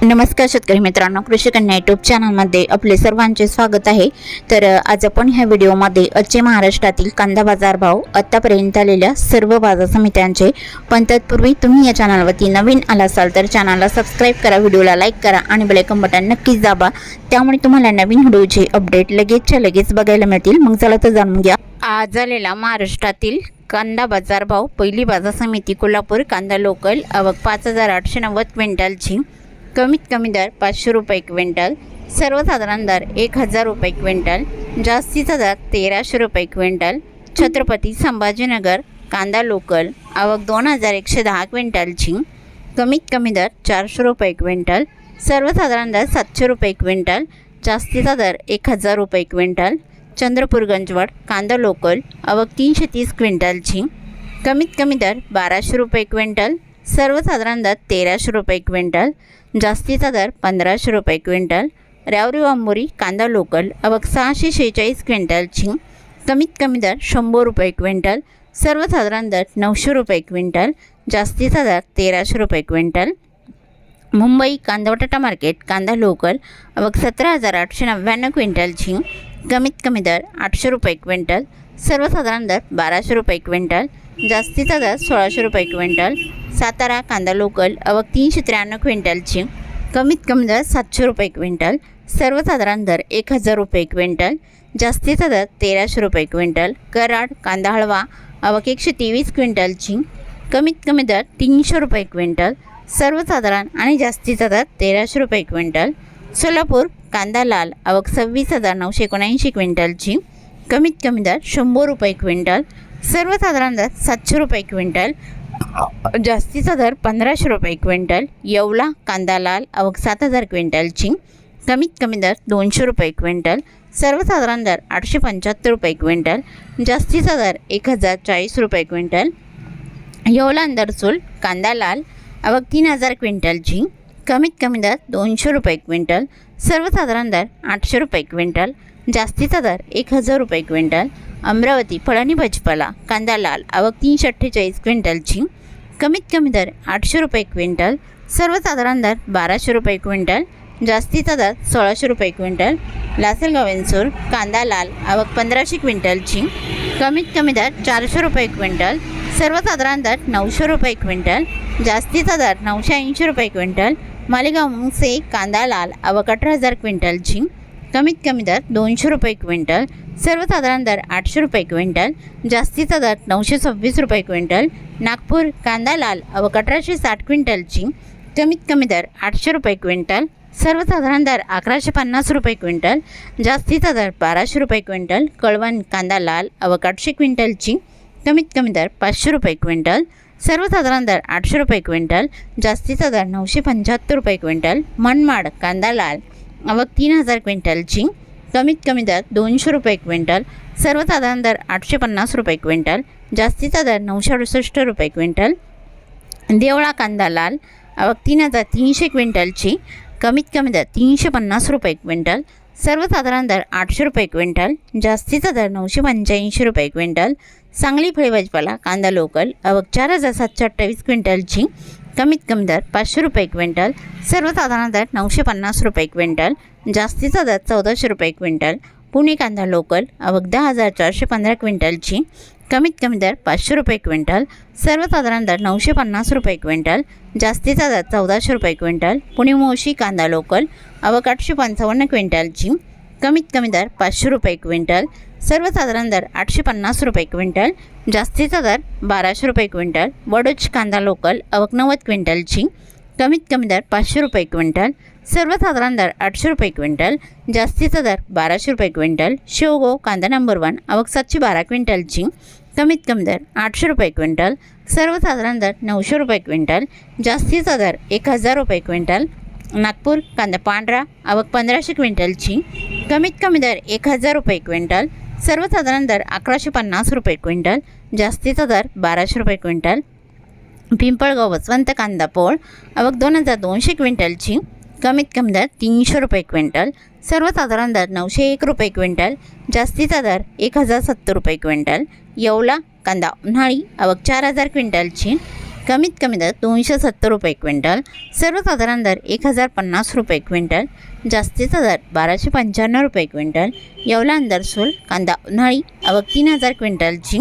नमस्कार शेतकरी मित्रांनो, कृषी कन्या यूट्यूब चॅनलमध्ये आपले सर्वांचे स्वागत आहे। तर आज आपण ह्या व्हिडिओमध्ये आजचे महाराष्ट्रातील कांदा बाजार भाव, आतापर्यंत आलेल्या सर्व बाजार समित्यांचे, पण तत्पूर्वी तुम्ही या चॅनलवरती नवीन आला असाल तर चॅनलला सबस्क्राइब करा, व्हिडिओला लाईक करा आणि बेल आयकॉन बटन नक्कीच दाबा, त्यामुळे तुम्हाला नवीन व्हिडिओचे अपडेट लगेच बघायला मिळतील। मग चला तर जाणून घ्या आज आलेला महाराष्ट्रातील कांदा बाजार भाव। पहिली बाजार समिती कोल्हापूर, कांदा लोकल, आवक 5890 क्विंटलची, कमीत कमी दर 500 रुपये क्विंटल, सर्वसाधारण दर 1000 रुपये क्विंटल, जास्तीचा दर 1300 रुपये क्विंटल। छत्रपती संभाजीनगर कांदा लोकल, आवक 2110 क्विंटलची, कमीत कमी दर 400 रुपये क्विंटल, सर्वसाधारण दर 700 रुपये क्विंटल, जास्तीचा दर 1000 रुपये क्विंटल। चंद्रपूर गंजवड कांदा लोकल, आवक 330 क्विंटलची, कमीत कमी दर 1200 रुपये क्विंटल, सर्वसाधारण दर 1300 रुपये क्विंटल, जास्तीचा दर 1500 रुपये क्विंटल। रावरी वांबोरी कांदा लोकल, आवक 646 क्विंटलची, कमीत कमी दर 100 रुपये क्विंटल, सर्वसाधारण दर 900 रुपये क्विंटल, जास्तीचा दर 1300 रुपये क्विंटल। मुंबई कांदा बटाटा मार्केट कांदा लोकल, आवक 17899 क्विंटलची, कमीत कमी दर 800 रुपये क्विंटल, सर्वसाधारण दर 1200 रुपये क्विंटल, जास्तीचा दर 1600 रुपये क्विंटल। सातारा कांदा लोकल, आवक 393 क्विंटलची, कमीत कमी दर 700 रुपये क्विंटल, सर्वसाधारण दर 1000 रुपये क्विंटल, जास्तीचा दर 1300 रुपये क्विंटल। कराड कांदा हळवा, आवक 123 क्विंटलची, कमीत कमी दर 300 रुपये क्विंटल, सर्वसाधारण आणि जास्तीचा दर 1300 रुपये क्विंटल। सोलापूर कांदा लाल, आवक 26979 क्विंटलची, कमीत कमी दर 100 रुपये क्विंटल, सर्वसाधारण दर 700 रुपये क्विंटल, जास्तीचा दर 1500 रुपये क्विंटल। येवला कांदा लाल, आवक 7000 क्विंटलची, कमीत कमी दर 200 रुपये क्विंटल, सर्वसाधारण दर 875 रुपये क्विंटल, जास्तीचा दर 1040 रुपये क्विंटल। येवला अंदरसूल कांदा लाल, आवक 3000 क्विंटलची, कमीत कमी दर 200 रुपये क्विंटल, सर्वसाधारण दर 800 रुपये क्विंटल, जास्तीचा दर 1000 रुपये क्विंटल। अमरावती फळाणी भाजीपाला कांदा लाल, आवक 348 क्विंटलची, कमीत कमी दर 800 रुपये क्विंटल, सर्वसाधारण दर 1200 रुपये क्विंटल, जास्तीचा दर 1600 रुपये क्विंटल। लासलगाव वेंचूर कांदा लाल, आवक 1500 क्विंटलची, कमीत कमी दर 400 रुपये क्विंटल, सर्वसाधारण दर 900 रुपये क्विंटल, जास्तीचा दर 980 रुपये क्विंटल। मालेगाव मुंगसे कांदा लाल, आवक 18000 क्विंटलची, कमीत कमी दर 200 रुपये क्विंटल, सर्वसाधारण दर 800 रुपये क्विंटल, जास्तीचा दर 926 रुपये क्विंटल। नागपूर कांदा लाल, आवक 1860 क्विंटलची, कमीत कमी दर 800 रुपये क्विंटल, सर्वसाधारण दर 1150 रुपये क्विंटल, जास्तीचा दर 1200 रुपये क्विंटल। कळवण कांदा लाल, आवक 800 क्विंटलची, कमीत कमी दर 500 रुपये क्विंटल, सर्वसाधारण दर 800 रुपये क्विंटल, जास्तीचा दर 975 रुपये क्विंटल। मनमाड कांदा लाल, आवक 3000 क्विंटलची, कमीत कमी दर 200 रुपये क्विंटल, सर्वसाधारण दर 850 रुपये क्विंटल, जास्तीचा दर 968 रुपये क्विंटल। देवळा कांदा लाल, आवक 3300 क्विंटलची, कमीत कमी दर 350 रुपये क्विंटल, सर्वसाधारण दर 800 रुपये क्विंटल, जास्तीचा दर 985 रुपये क्विंटल। सांगली फळे भाजीपाला कांदा लोकल, आवक 4728 क्विंटलची, कमीत कमी दर 500 रुपये क्विंटल, सर्वसाधारण दर 950 रुपये क्विंटल, जास्तीचा दर 1400 रुपये क्विंटल। पुणे कांदा लोकल, आवक 10415 क्विंटलची, कमीत कमी दर 500 रुपये क्विंटल, सर्वसाधारण दर 950 रुपये क्विंटल, जास्तीचा दर 1400 रुपये क्विंटल। पुणे मोशी कांदा लोकल, आवक 855 क्विंटलची, कमीत कमी दर 500 रुपये क्विंटल, सर्वसाधारण दर 850 रुपये क्विंटल, जास्तीचा दर 1200 रुपये क्विंटल। वडोज कांदा लोकल, आवक 90 क्विंटलची, कमीत कमी दर 500 रुपये क्विंटल, सर्वसाधारण दर 800 रुपये क्विंटल, जास्तीचा दर 1200 रुपये क्विंटल। शेवगाव कांदा नंबर 1, आवक 712 क्विंटलची, कमीत कमी दर 800 रुपये क्विंटल, सर्वसाधारण दर 900 रुपये क्विंटल, जास्तीचा दर 1000 रुपये क्विंटल। नागपूर कांदा पांढरा, आवक 1500 क्विंटलची, कमीत कमी दर 1000 रुपये क्विंटल, सर्वसाधारण दर 1150 रुपये क्विंटल, जास्तीचा दर 1200 रुपये क्विंटल। पिंपळगाव वसंत कांदा पोळ, आवक 2200 क्विंटलची, कमीत कमी दर 300 रुपये क्विंटल, सर्वसाधारण दर 901 रुपये क्विंटल, जास्तीचा दर 1070 रुपये क्विंटल। येवला कांदा उन्हाळी, आवक 4000 क्विंटलची, कमीत कमी दर 270 रुपये क्विंटल, सर्वसाधारण दर 1050 रुपये क्विंटल, जास्तीचा दर 1295 रुपये क्विंटल. येवला अंदरसूल कांदा उन्हाळी आवक 3000 क्विंटलची,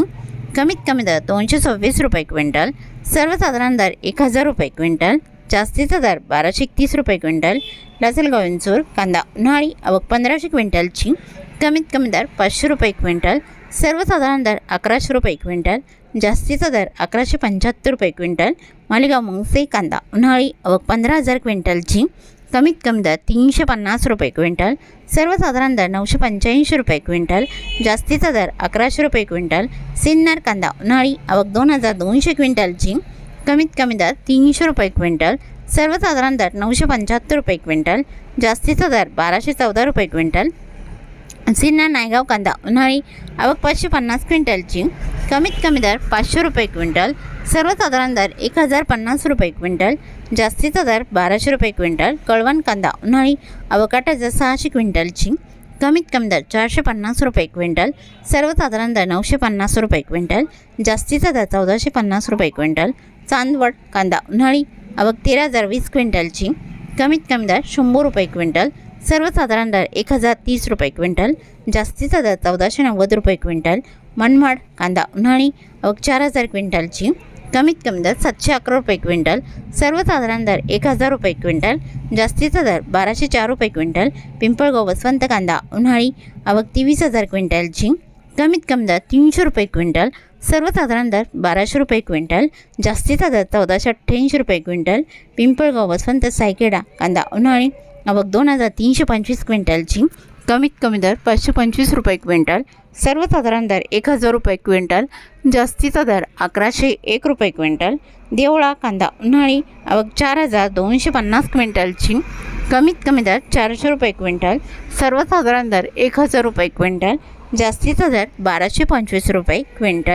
कमीत कमी दर 226 रुपये क्विंटल, सर्वसाधारण दर 1000 रुपये क्विंटल, जास्तीचा दर 1231 रुपये क्विंटल. लासलगाव विंचूर कांदा उन्हाळी आवक 1500 क्विंटलची, कमीत कमी दर 500 रुपये क्विंटल, सर्वसाधारण दर 1100 रुपये क्विंटल, जास्तीचा दर 1175 रुपये क्विंटल. मालेगाव मुंगसे कांदा उन्हाळी आवक 15000 क्विंटलची, कमीत कमी दर 350 रुपये क्विंटल, सर्वसाधारण दर 985 रुपये क्विंटल, जास्तीचा दर 1100 रुपये क्विंटल. सिन्नर कांदा उन्हाळी आवक 2200 क्विंटलची, कमीत कमी दर 300 रुपये क्विंटल, सर्वसाधारण दर 975 रुपये क्विंटल, जास्तीचा दर 1214 रुपये क्विंटल. सिन्नर नायगाव कांदा उन्हाळी आवक 550 क्विंटलची, कमीत कमी दर 500 रुपये क्विंटल, सर्वसाधारण दर 1050 रुपये क्विंटल, जास्तीचा दर 1200 रुपये क्विंटल. कळवण कांदा उन्हाळी आवक 8600 क्विंटलची, कमीत कमी दर 450 रुपये क्विंटल, सर्वसाधारण दर 950 रुपये क्विंटल, जास्तीचा दर 1450 रुपये क्विंटल. चांदवड कांदा उन्हाळी आवक 13020 क्विंटलची, कमीत कमी दर 100 रुपये क्विंटल, सर्वसाधारण दर 1030 रुपये क्विंटल, जास्तीचा दर 1490 रुपये क्विंटल. मनमाड कांदा उन्हाळी आवक 4000 क्विंटलची, कमीत कमी दर 711 रुपये क्विंटल, सर्वसाधारण दर 1000 रुपये क्विंटल, जास्तीचा दर 1204 रुपये क्विंटल. पिंपळगाव वसंत कांदा उन्हाळी आवक 23000 क्विंटलची, कमीत कमी दर 300 रुपये क्विंटल, सर्वसाधारण दर 1200 रुपये क्विंटल, जास्तीचा दर 1488 रुपये क्विंटल. पिंपळगाव वसंत सायखेडा कांदा उन्हाळी आवक 2325 क्विंटलची, कमीत कमी दर 525 रुपये क्विंटल, सर्वसाधारण दर 1000 रुपये क्विंटल, जास्तीचा दर 1101 रुपये क्विंटल. देवळा कांदा उन्हाळी आवक 4250 क्विंटलची, कमीत कमी दर 400 रुपये क्विंटल, सर्वसाधारण दर 1000 रुपये क्विंटल, जास्तीचा दर 1225 रुपये क्विंटल.